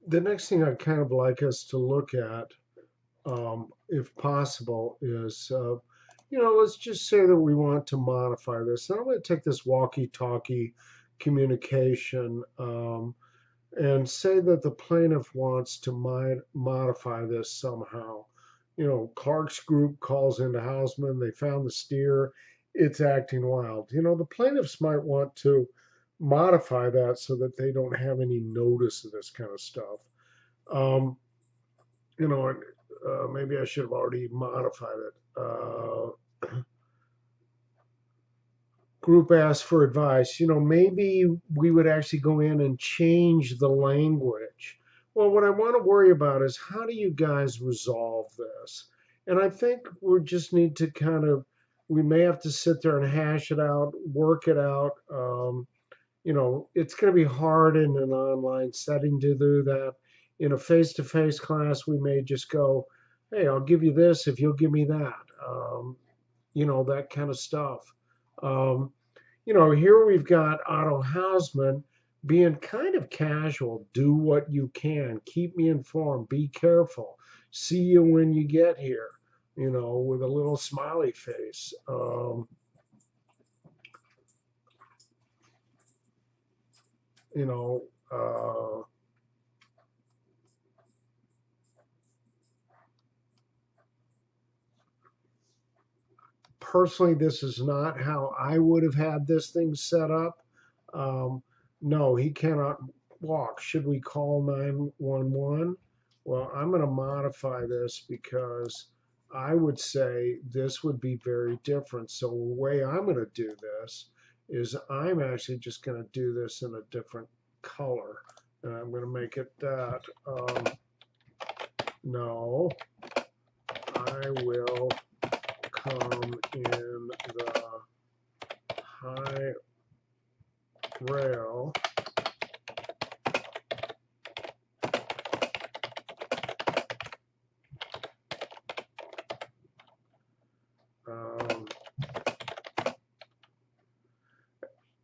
The next thing I'd kind of like us to look at, if possible, is, let's just say that we want to modify this. And I'm going to take this walkie-talkie communication and say that the plaintiff wants to modify this somehow. Clark's group calls into Hausman. They found the steer. It's acting wild. The plaintiffs might want to modify that so that they don't have any notice of this kind of stuff. Um, maybe I should have already modified it. Group asked for advice. Maybe we would actually go in and change the language. Well, what I want to worry about is how do you guys resolve this? And I think we just need to we may have to sit there and hash it out, work it out. It's going to be hard in an online setting to do that. In a face-to-face class, we may just go, hey, I'll give you this if you'll give me that, that kind of stuff. Um, Here we've got Otto Hausman being kind of casual. Do what you can. Keep me informed. Be careful. See you when you get here, with a little smiley face. You know, personally, this is not how I would have had this thing set up. Um, no, he cannot walk. Should we call 911? Well, I'm going to modify this because I would say this would be very different. So the way I'm going to do this is I'm actually just going to do this in a different color. And I'm going to make it that. No, I will come in the high rail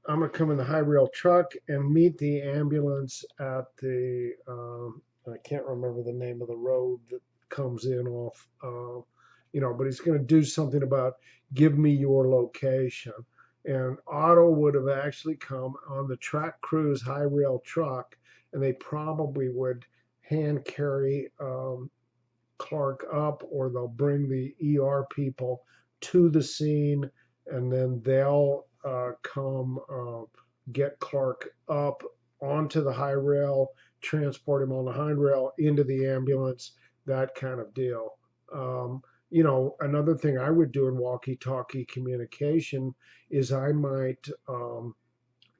I'm going to come in the high rail truck and meet the ambulance at the, I can't remember the name of the road that comes in off, but he's going to do something about give me your location. And Otto would have actually come on the track crews high rail truck, and they probably would hand carry Clark up, or they'll bring the ER people to the scene, and then they'll come get Clark up onto the high rail, transport him on the hind rail into the ambulance, that kind of deal. Another thing I would do in walkie-talkie communication is I might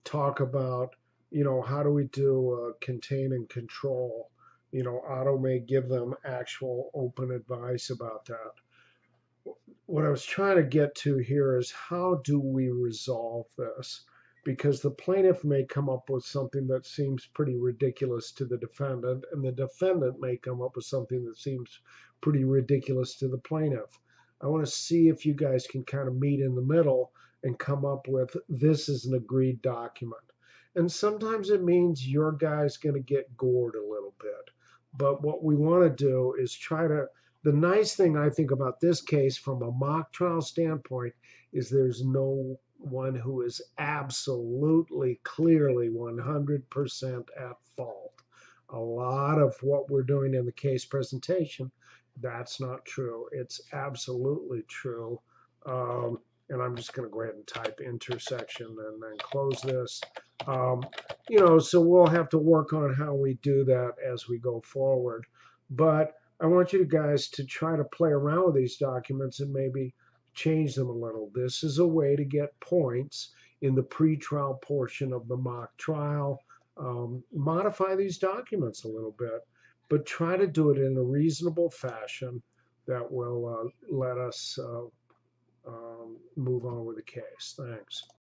talk about, how do we do contain and control? Otto may give them actual open advice about that. What I was trying to get to here is how do we resolve this? Because the plaintiff may come up with something that seems pretty ridiculous to the defendant, and the defendant may come up with something that seems pretty ridiculous to the plaintiff. I want to see if you guys can kind of meet in the middle and come up with this is an agreed document. And sometimes it means your guy's going to get gored a little bit. But what we want to do is the nice thing I think about this case from a mock trial standpoint is there's no one who is absolutely clearly 100% at fault. A lot of what we're doing in the case presentation, that's not true. It's absolutely true. And I'm just going to go ahead and type intersection and then close this. So we'll have to work on how we do that as we go forward. But I want you guys to try to play around with these documents and maybe change them a little. This is a way to get points in the pretrial portion of the mock trial. Modify these documents a little bit, but try to do it in a reasonable fashion that will let us move on with the case. Thanks.